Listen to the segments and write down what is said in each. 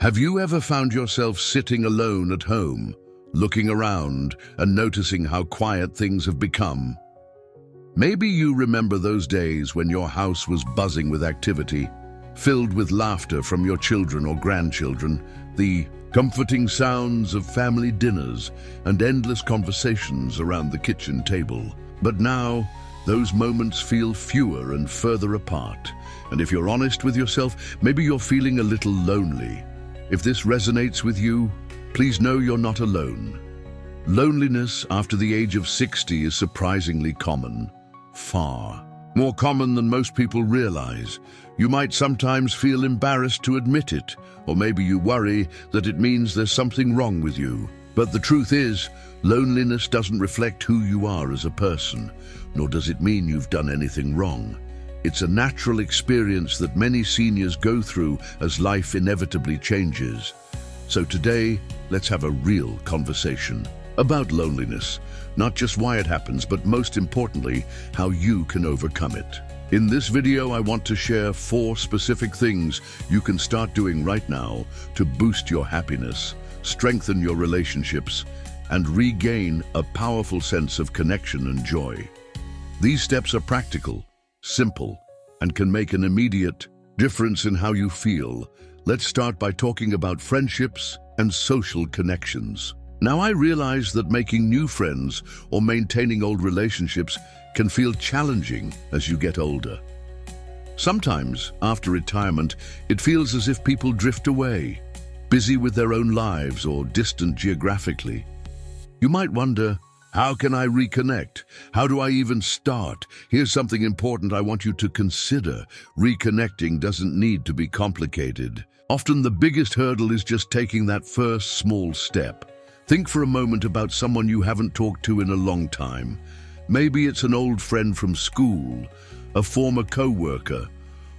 Have you ever found yourself sitting alone at home, looking around and noticing how quiet things have become? Maybe you remember those days when your house was buzzing with activity, filled with laughter from your children or grandchildren, the comforting sounds of family dinners and endless conversations around the kitchen table. But now, those moments feel fewer and further apart. And if you're honest with yourself, maybe you're feeling a little lonely. If this resonates with you, please know you're not alone. Loneliness after the age of 60 is surprisingly common. Far more common than most people realize. You might sometimes feel embarrassed to admit it, or maybe you worry that it means there's something wrong with you. But the truth is, loneliness doesn't reflect who you are as a person, nor does it mean you've done anything wrong. It's a natural experience that many seniors go through as life inevitably changes. So today, let's have a real conversation about loneliness. Not just why it happens, but most importantly, how you can overcome it. In this video, I want to share 4 specific things you can start doing right now to boost your happiness, strengthen your relationships, and regain a powerful sense of connection and joy. These steps are practical, simple, and can make an immediate difference in how you feel. Let's start by talking about friendships and social connections. Now, I realize that making new friends or maintaining old relationships can feel challenging as you get older. Sometimes, after retirement, it feels as if people drift away, busy with their own lives or distant geographically. You might wonder, how can I reconnect? How do I even start? Here's something important I want you to consider. Reconnecting doesn't need to be complicated. Often the biggest hurdle is just taking that first small step. Think for a moment about someone you haven't talked to in a long time. Maybe it's an old friend from school, a former co-worker,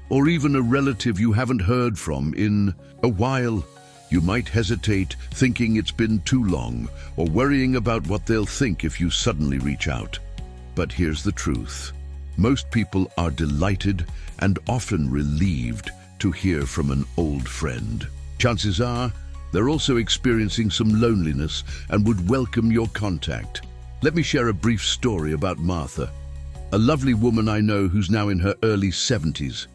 or even a relative you haven't heard from in a while. You might hesitate, thinking it's been too long, or worrying about what they'll think if you suddenly reach out. But here's the truth. Most people are delighted and often relieved to hear from an old friend. Chances are, they're also experiencing some loneliness and would welcome your contact. Let me share a brief story about Martha, a lovely woman I know who's now in her early 70s.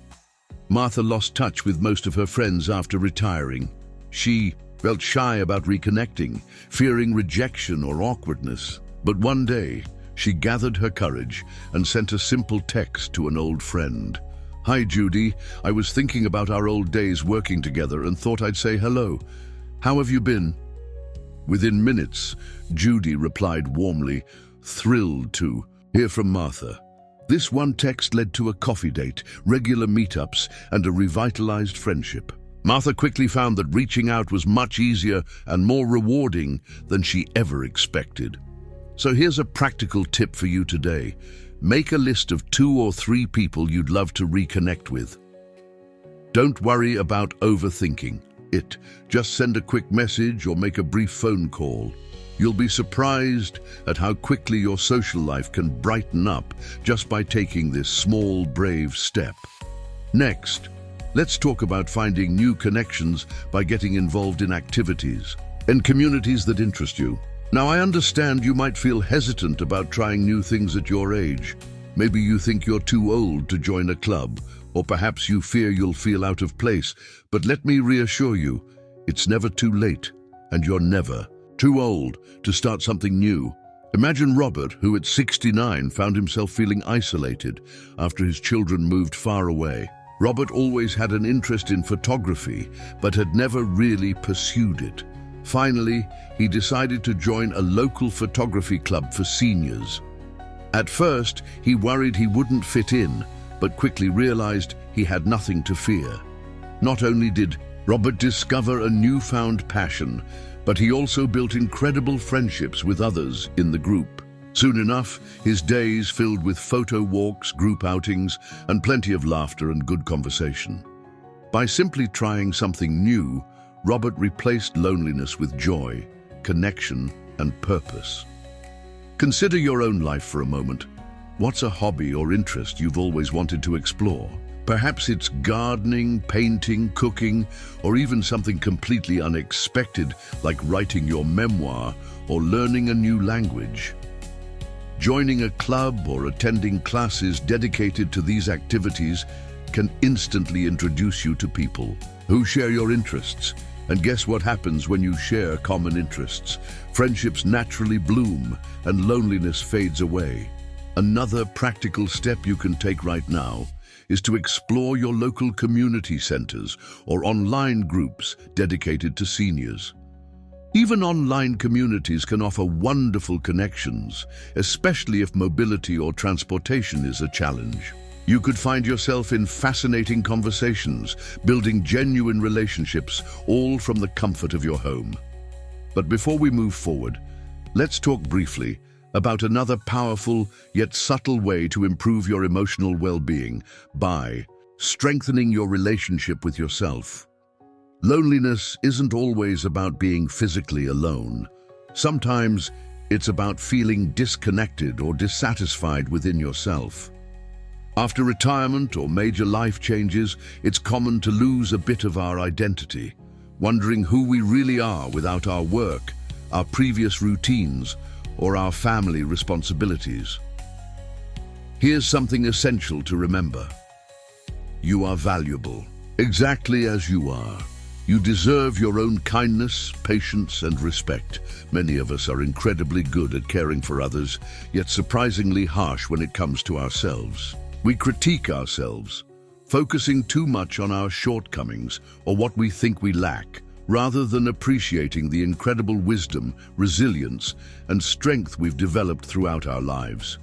Martha lost touch with most of her friends after retiring. She felt shy about reconnecting, fearing rejection or awkwardness. But one day, she gathered her courage and sent a simple text to an old friend. "Hi Judy, I was thinking about our old days working together and thought I'd say hello. How have you been?" Within minutes, Judy replied warmly, thrilled to hear from Martha. This one text led to a coffee date, regular meetups, and a revitalized friendship. Martha quickly found that reaching out was much easier and more rewarding than she ever expected. So here's a practical tip for you today. Make a list of 2 or 3 people you'd love to reconnect with. Don't worry about overthinking it. Just send a quick message or make a brief phone call. You'll be surprised at how quickly your social life can brighten up just by taking this small, brave step. Next, let's talk about finding new connections by getting involved in activities and communities that interest you. Now, I understand you might feel hesitant about trying new things at your age. Maybe you think you're too old to join a club, or perhaps you fear you'll feel out of place. But let me reassure you, it's never too late, and you're never too old to start something new. Imagine Robert, who at 69 found himself feeling isolated after his children moved far away. Robert always had an interest in photography, but had never really pursued it. Finally, he decided to join a local photography club for seniors. At first, he worried he wouldn't fit in, but quickly realized he had nothing to fear. Not only did Robert discover a newfound passion, but he also built incredible friendships with others in the group. Soon enough, his days filled with photo walks, group outings, and plenty of laughter and good conversation. By simply trying something new, Robert replaced loneliness with joy, connection, and purpose. Consider your own life for a moment. What's a hobby or interest you've always wanted to explore? Perhaps it's gardening, painting, cooking, or even something completely unexpected like writing your memoir or learning a new language. Joining a club or attending classes dedicated to these activities can instantly introduce you to people who share your interests. And guess what happens when you share common interests? Friendships naturally bloom and loneliness fades away. Another practical step you can take right now is to explore your local community centers or online groups dedicated to seniors. Even online communities can offer wonderful connections, especially if mobility or transportation is a challenge. You could find yourself in fascinating conversations, building genuine relationships, all from the comfort of your home. But before we move forward, let's talk briefly about another powerful yet subtle way to improve your emotional well-being by strengthening your relationship with yourself. Loneliness isn't always about being physically alone. Sometimes it's about feeling disconnected or dissatisfied within yourself. After retirement or major life changes, it's common to lose a bit of our identity, wondering who we really are without our work, our previous routines, or our family responsibilities. Here's something essential to remember. You are valuable, exactly as you are. You deserve your own kindness, patience, and respect. Many of us are incredibly good at caring for others, yet surprisingly harsh when it comes to ourselves. We critique ourselves, focusing too much on our shortcomings or what we think we lack, rather than appreciating the incredible wisdom, resilience, and strength we've developed throughout our lives.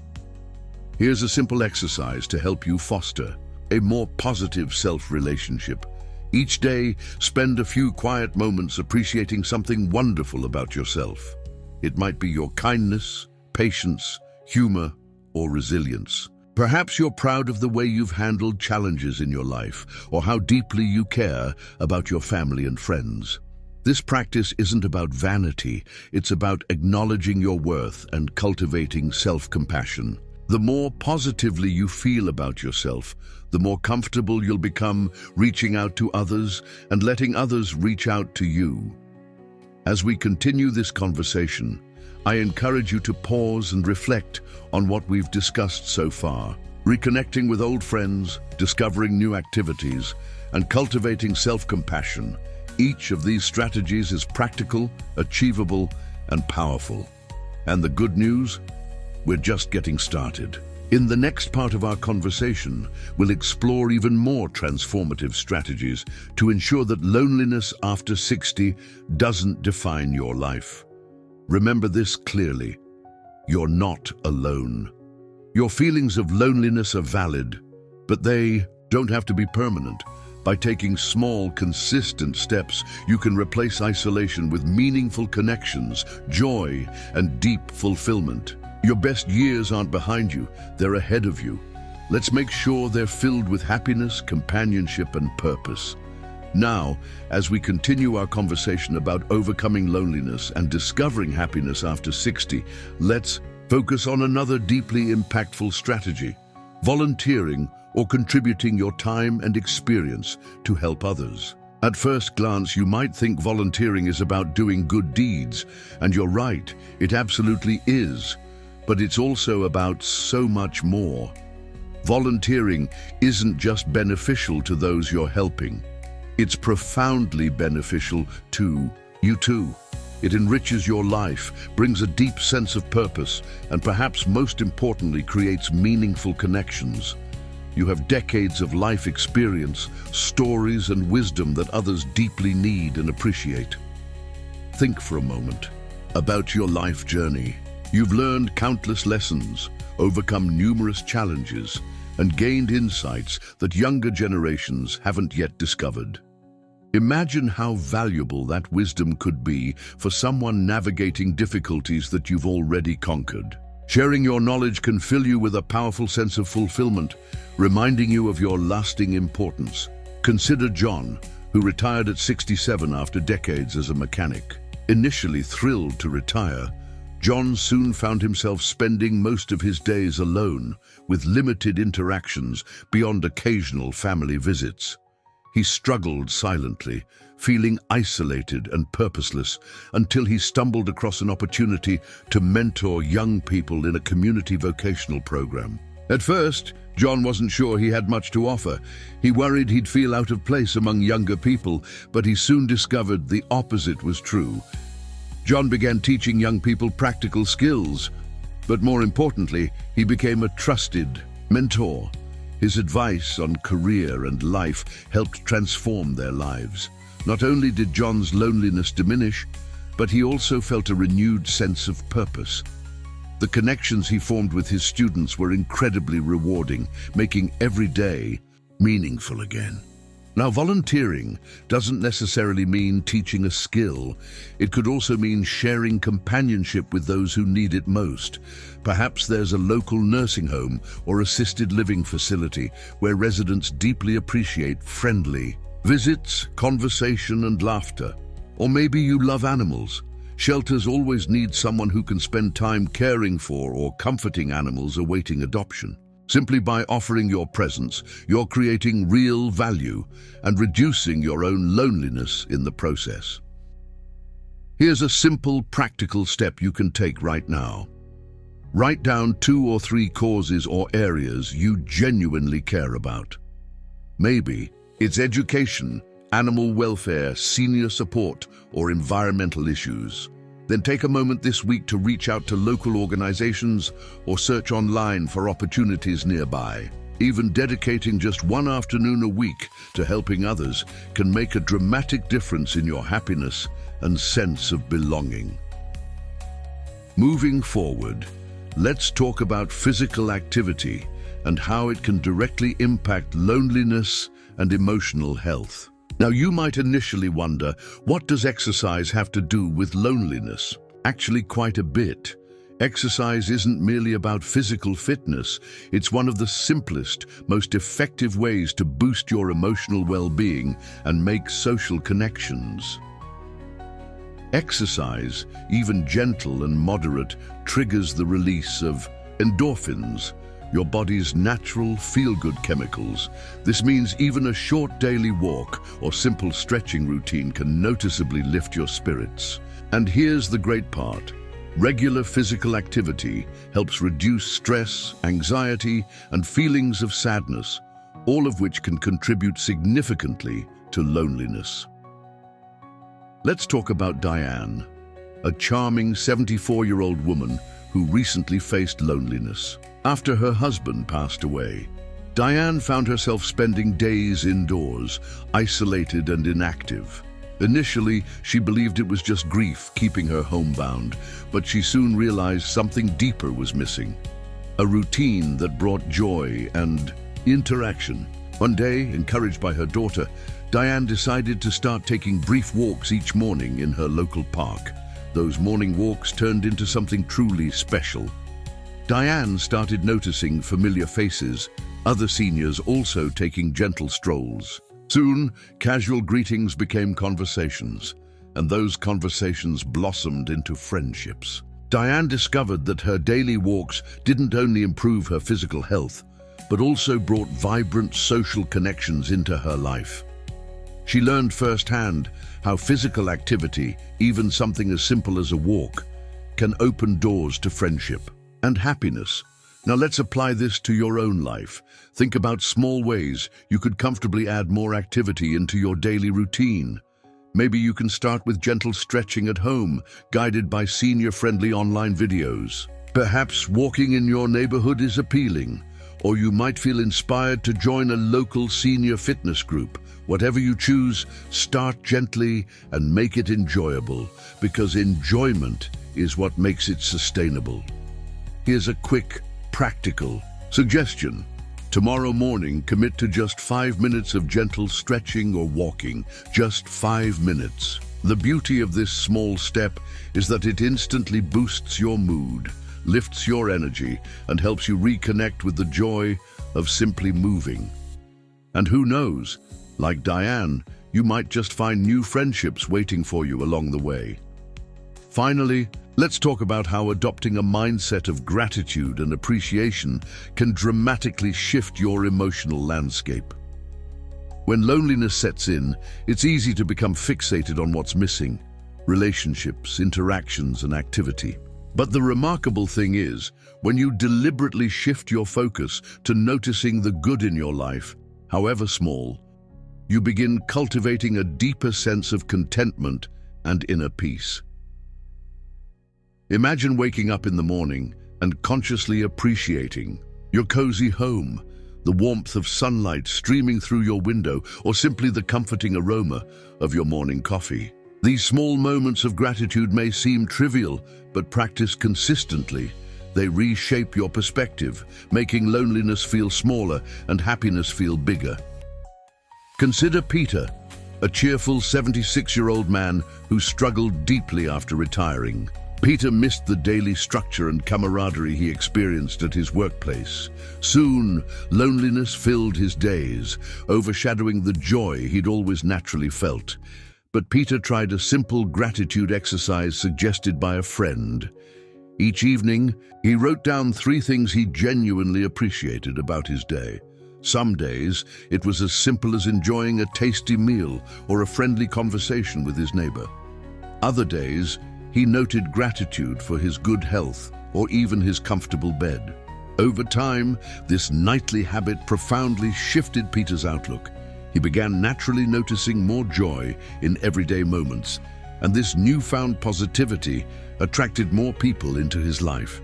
Here's a simple exercise to help you foster a more positive self-relationship. Each day, spend a few quiet moments appreciating something wonderful about yourself. It might be your kindness, patience, humor, or resilience. Perhaps you're proud of the way you've handled challenges in your life, or how deeply you care about your family and friends. This practice isn't about vanity, it's about acknowledging your worth and cultivating self-compassion. The more positively you feel about yourself, the more comfortable you'll become reaching out to others and letting others reach out to you. As we continue this conversation, I encourage you to pause and reflect on what we've discussed so far. Reconnecting with old friends, discovering new activities, and cultivating self-compassion. Each of these strategies is practical, achievable, and powerful. And the good news? We're just getting started. In the next part of our conversation, we'll explore even more transformative strategies to ensure that loneliness after 60 doesn't define your life. Remember this clearly. You're not alone. Your feelings of loneliness are valid, but they don't have to be permanent. By taking small, consistent steps, you can replace isolation with meaningful connections, joy, and deep fulfillment. Your best years aren't behind you, they're ahead of you. Let's make sure they're filled with happiness, companionship, and purpose. Now, as we continue our conversation about overcoming loneliness and discovering happiness after 60, let's focus on another deeply impactful strategy: volunteering or contributing your time and experience to help others. At first glance, you might think volunteering is about doing good deeds, and you're right, it absolutely is. But it's also about so much more. Volunteering isn't just beneficial to those you're helping. It's profoundly beneficial to you too. It enriches your life, brings a deep sense of purpose, and perhaps most importantly, creates meaningful connections. You have decades of life experience, stories, and wisdom that others deeply need and appreciate. Think for a moment about your life journey. You've learned countless lessons, overcome numerous challenges, and gained insights that younger generations haven't yet discovered. Imagine how valuable that wisdom could be for someone navigating difficulties that you've already conquered. Sharing your knowledge can fill you with a powerful sense of fulfillment, reminding you of your lasting importance. Consider John, who retired at 67 after decades as a mechanic. Initially thrilled to retire, John soon found himself spending most of his days alone, with limited interactions beyond occasional family visits. He struggled silently, feeling isolated and purposeless, until he stumbled across an opportunity to mentor young people in a community vocational program. At first, John wasn't sure he had much to offer. He worried he'd feel out of place among younger people, but he soon discovered the opposite was true. John began teaching young people practical skills, but more importantly, he became a trusted mentor. His advice on career and life helped transform their lives. Not only did John's loneliness diminish, but he also felt a renewed sense of purpose. The connections he formed with his students were incredibly rewarding, making every day meaningful again. Now, volunteering doesn't necessarily mean teaching a skill. It could also mean sharing companionship with those who need it most. Perhaps there's a local nursing home or assisted living facility where residents deeply appreciate friendly visits, conversation, and laughter. Or maybe you love animals. Shelters always need someone who can spend time caring for or comforting animals awaiting adoption. Simply by offering your presence, you're creating real value and reducing your own loneliness in the process. Here's a simple, practical step you can take right now. Write down 2 or 3 causes or areas you genuinely care about. Maybe it's education, animal welfare, senior support, or environmental issues. Then take a moment this week to reach out to local organizations or search online for opportunities nearby. Even dedicating just one afternoon a week to helping others can make a dramatic difference in your happiness and sense of belonging. Moving forward, let's talk about physical activity and how it can directly impact loneliness and emotional health. Now, you might initially wonder, what does exercise have to do with loneliness? Actually, quite a bit. Exercise isn't merely about physical fitness. It's one of the simplest, most effective ways to boost your emotional well-being and make social connections. Exercise, even gentle and moderate, triggers the release of endorphins, your body's natural feel-good chemicals. This means even a short daily walk or simple stretching routine can noticeably lift your spirits. And here's the great part. Regular physical activity helps reduce stress, anxiety, and feelings of sadness, all of which can contribute significantly to loneliness. Let's talk about Diane, a charming 74-year-old woman who recently faced loneliness. After her husband passed away, Diane found herself spending days indoors, isolated and inactive. Initially, she believed it was just grief keeping her homebound, but she soon realized something deeper was missing. A routine that brought joy and interaction. One day, encouraged by her daughter, Diane decided to start taking brief walks each morning in her local park. Those morning walks turned into something truly special. Diane started noticing familiar faces, other seniors also taking gentle strolls. Soon, casual greetings became conversations, and those conversations blossomed into friendships. Diane discovered that her daily walks didn't only improve her physical health, but also brought vibrant social connections into her life. She learned firsthand how physical activity, even something as simple as a walk, can open doors to friendship and happiness. Now let's apply this to your own life. Think about small ways you could comfortably add more activity into your daily routine. Maybe you can start with gentle stretching at home, guided by senior-friendly online videos. Perhaps walking in your neighborhood is appealing, or you might feel inspired to join a local senior fitness group. Whatever you choose, start gently and make it enjoyable, because enjoyment is what makes it sustainable. Here's a quick, practical suggestion. Tomorrow morning, commit to just 5 minutes of gentle stretching or walking, just 5 minutes. The beauty of this small step is that it instantly boosts your mood, lifts your energy, and helps you reconnect with the joy of simply moving. And who knows, like Diane, you might just find new friendships waiting for you along the way. Finally, Let's talk about how adopting a mindset of gratitude and appreciation can dramatically shift your emotional landscape. When loneliness sets in, it's easy to become fixated on what's missing: relationships, interactions, and activity. But the remarkable thing is, when you deliberately shift your focus to noticing the good in your life, however small, you begin cultivating a deeper sense of contentment and inner peace. Imagine waking up in the morning and consciously appreciating your cozy home, the warmth of sunlight streaming through your window, or simply the comforting aroma of your morning coffee. These small moments of gratitude may seem trivial, but practiced consistently, they reshape your perspective, making loneliness feel smaller and happiness feel bigger. Consider Peter, a cheerful 76-year-old man who struggled deeply after retiring. Peter missed the daily structure and camaraderie he experienced at his workplace. Soon, loneliness filled his days, overshadowing the joy he'd always naturally felt. But Peter tried a simple gratitude exercise suggested by a friend. Each evening, he wrote down 3 things he genuinely appreciated about his day. Some days, it was as simple as enjoying a tasty meal or a friendly conversation with his neighbor. Other days, he noted gratitude for his good health or even his comfortable bed. Over time, this nightly habit profoundly shifted Peter's outlook. He began naturally noticing more joy in everyday moments, and this newfound positivity attracted more people into his life.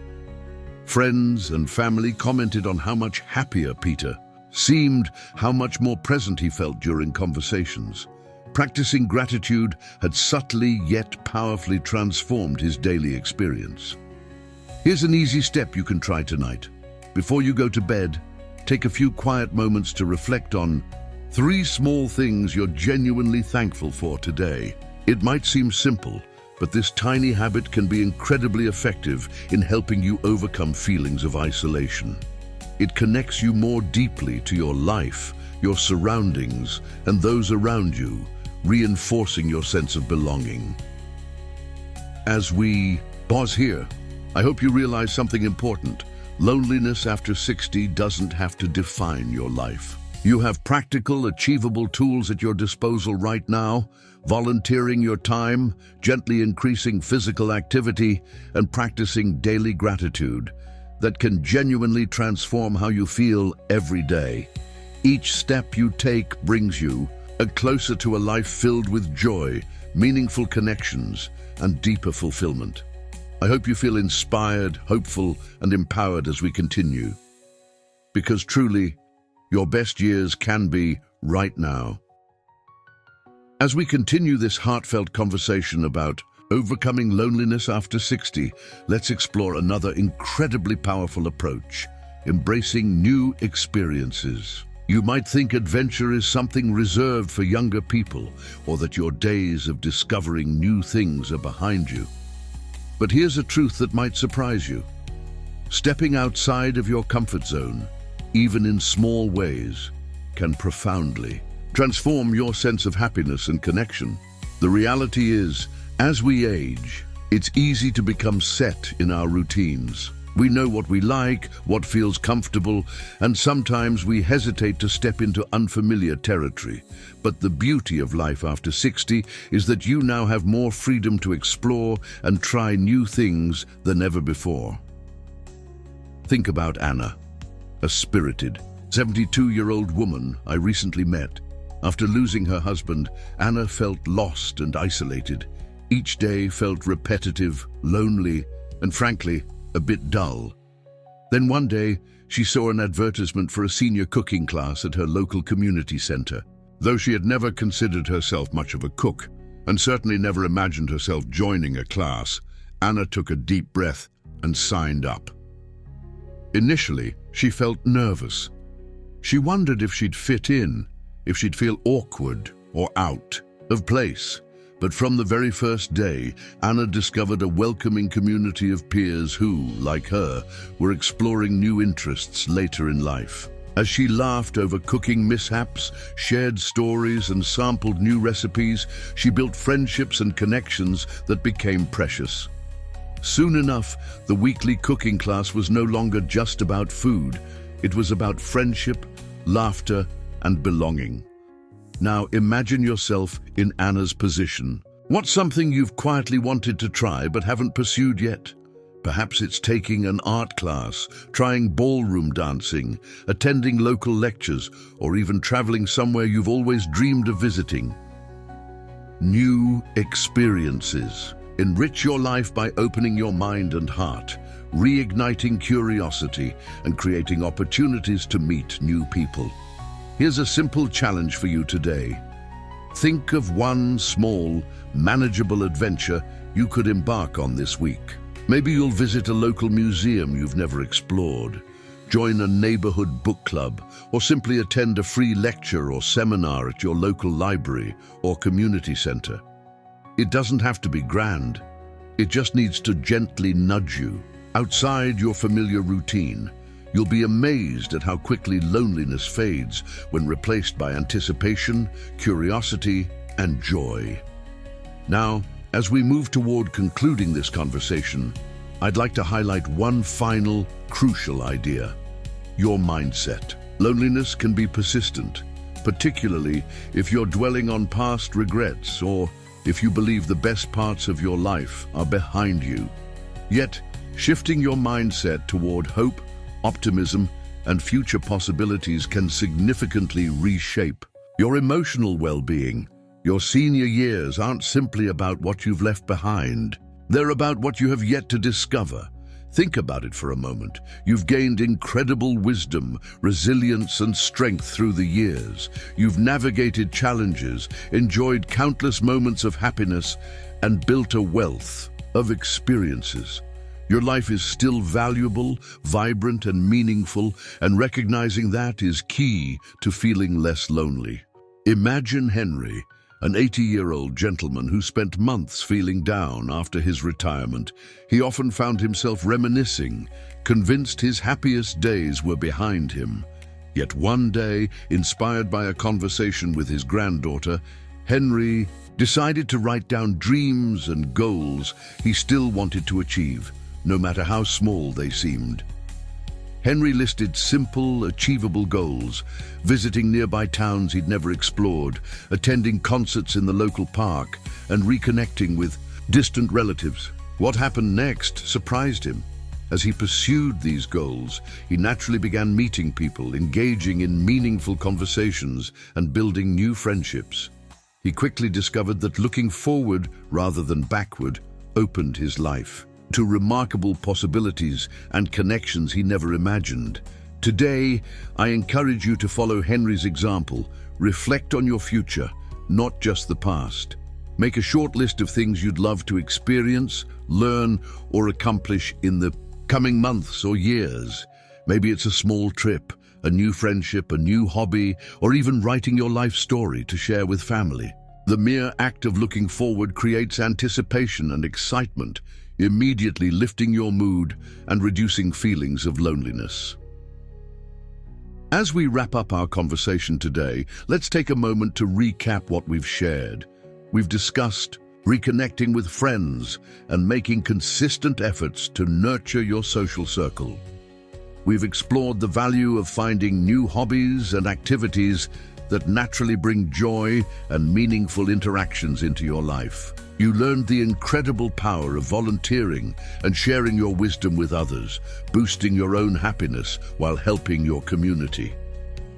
Friends and family commented on how much happier Peter seemed, how much more present he felt during conversations. Practicing gratitude had subtly yet powerfully transformed his daily experience. Here's an easy step you can try tonight. Before you go to bed, take a few quiet moments to reflect on 3 small things you're genuinely thankful for today. It might seem simple, but this tiny habit can be incredibly effective in helping you overcome feelings of isolation. It connects you more deeply to your life, your surroundings, and those around you, reinforcing your sense of belonging. As we pause here, I hope you realize something important. Loneliness after 60 doesn't have to define your life. You have practical, achievable tools at your disposal right now: volunteering your time, gently increasing physical activity, and practicing daily gratitude that can genuinely transform how you feel every day. Each step you take brings you closer to a life filled with joy, meaningful connections, and deeper fulfillment. I hope you feel inspired, hopeful, and empowered as we continue. Because truly, your best years can be right now. As we continue this heartfelt conversation about overcoming loneliness after 60, let's explore another incredibly powerful approach: embracing new experiences. You might think adventure is something reserved for younger people, or that your days of discovering new things are behind you. But here's a truth that might surprise you. Stepping outside of your comfort zone, even in small ways, can profoundly transform your sense of happiness and connection. The reality is, as we age, it's easy to become set in our routines. We know what we like, what feels comfortable, and sometimes we hesitate to step into unfamiliar territory. But the beauty of life after 60 is that you now have more freedom to explore and try new things than ever before. Think about Anna, a spirited, 72-year-old woman I recently met. After losing her husband, Anna felt lost and isolated. Each day felt repetitive, lonely, and frankly, a bit dull. Then one day, she saw an advertisement for a senior cooking class at her local community center. Though she had never considered herself much of a cook, and certainly never imagined herself joining a class, Anna took a deep breath and signed up. Initially, she felt nervous. She wondered if she'd fit in, if she'd feel awkward or out of place. But from the very first day, Anna discovered a welcoming community of peers who, like her, were exploring new interests later in life. As she laughed over cooking mishaps, shared stories, and sampled new recipes, she built friendships and connections that became precious. Soon enough, the weekly cooking class was no longer just about food. It was about friendship, laughter, and belonging. Now imagine yourself in Anna's position. What's something you've quietly wanted to try but haven't pursued yet? Perhaps it's taking an art class, trying ballroom dancing, attending local lectures, or even traveling somewhere you've always dreamed of visiting. New experiences. Enrich your life by opening your mind and heart, reigniting curiosity, and creating opportunities to meet new people. Here's a simple challenge for you today. Think of one small, manageable adventure you could embark on this week. Maybe you'll visit a local museum you've never explored, join a neighborhood book club, or simply attend a free lecture or seminar at your local library or community center. It doesn't have to be grand. It just needs to gently nudge you outside your familiar routine. You'll be amazed at how quickly loneliness fades when replaced by anticipation, curiosity, and joy. Now, as we move toward concluding this conversation, I'd like to highlight one final, crucial idea: your mindset. Loneliness can be persistent, particularly if you're dwelling on past regrets or if you believe the best parts of your life are behind you. Yet, shifting your mindset toward hope, optimism, and future possibilities can significantly reshape your emotional well-being. Your senior years aren't simply about what you've left behind. They're about what you have yet to discover. Think about it for a moment. You've gained incredible wisdom, resilience, and strength through the years. You've navigated challenges, enjoyed countless moments of happiness, and built a wealth of experiences. Your life is still valuable, vibrant, and meaningful, and recognizing that is key to feeling less lonely. Imagine Henry, an 80-year-old gentleman who spent months feeling down after his retirement. He often found himself reminiscing, convinced his happiest days were behind him. Yet one day, inspired by a conversation with his granddaughter, Henry decided to write down dreams and goals he still wanted to achieve, no matter how small they seemed. Henry listed simple, achievable goals: visiting nearby towns he'd never explored, attending concerts in the local park, and reconnecting with distant relatives. What happened next surprised him. As he pursued these goals, he naturally began meeting people, engaging in meaningful conversations, and building new friendships. He quickly discovered that looking forward rather than backward opened his life to remarkable possibilities and connections he never imagined. Today, I encourage you to follow Henry's example. Reflect on your future, not just the past. Make a short list of things you'd love to experience, learn, or accomplish in the coming months or years. Maybe it's a small trip, a new friendship, a new hobby, or even writing your life story to share with family. The mere act of looking forward creates anticipation and excitement, immediately lifting your mood and reducing feelings of loneliness. As we wrap up our conversation today, let's take a moment to recap what we've shared. We've discussed reconnecting with friends and making consistent efforts to nurture your social circle. We've explored the value of finding new hobbies and activities that naturally bring joy and meaningful interactions into your life. You learned the incredible power of volunteering and sharing your wisdom with others, boosting your own happiness while helping your community.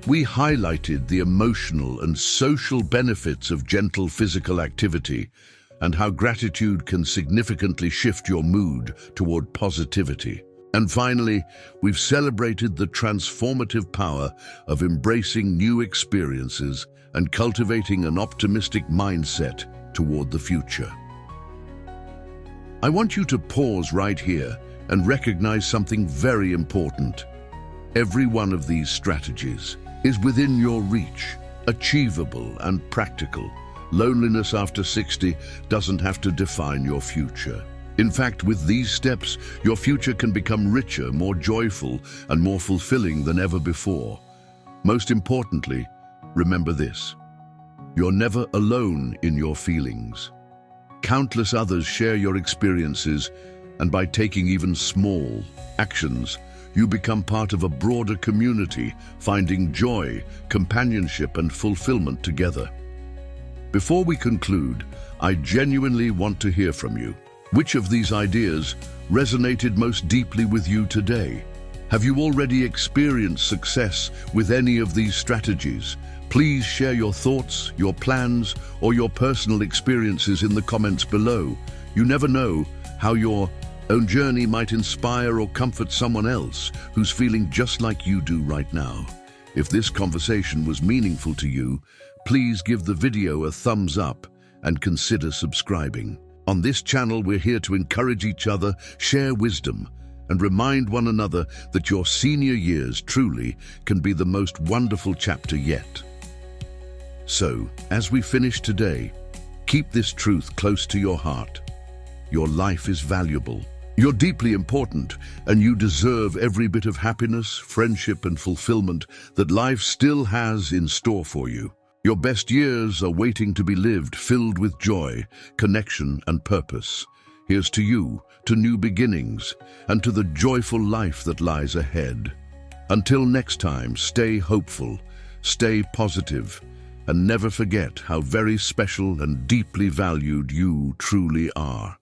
We highlighted the emotional and social benefits of gentle physical activity and how gratitude can significantly shift your mood toward positivity. And finally, we've celebrated the transformative power of embracing new experiences and cultivating an optimistic mindset toward the future. I want you to pause right here and recognize something very important. Every one of these strategies is within your reach, achievable and practical. Loneliness after 60 doesn't have to define your future. In fact, with these steps, your future can become richer, more joyful, and more fulfilling than ever before. Most importantly, remember this: you're never alone in your feelings. Countless others share your experiences, And by taking even small actions, you become part of a broader community, finding joy, companionship, and fulfillment together. Before we conclude, I genuinely want to hear from you. Which of these ideas resonated most deeply with you today? Have you already experienced success with any of these strategies? Please share your thoughts, your plans, or your personal experiences in the comments below. You never know how your own journey might inspire or comfort someone else who's feeling just like you do right now. If this conversation was meaningful to you, please give the video a thumbs up and consider subscribing. On this channel, we're here to encourage each other, share wisdom, and remind one another that your senior years truly can be the most wonderful chapter yet. So, as we finish today, keep this truth close to your heart. Your life is valuable. You're deeply important, and you deserve every bit of happiness, friendship, and fulfillment that life still has in store for you. Your best years are waiting to be lived, filled with joy, connection, and purpose. Here's to you, to new beginnings, and to the joyful life that lies ahead. Until next time, stay hopeful, stay positive, and never forget how very special and deeply valued you truly are.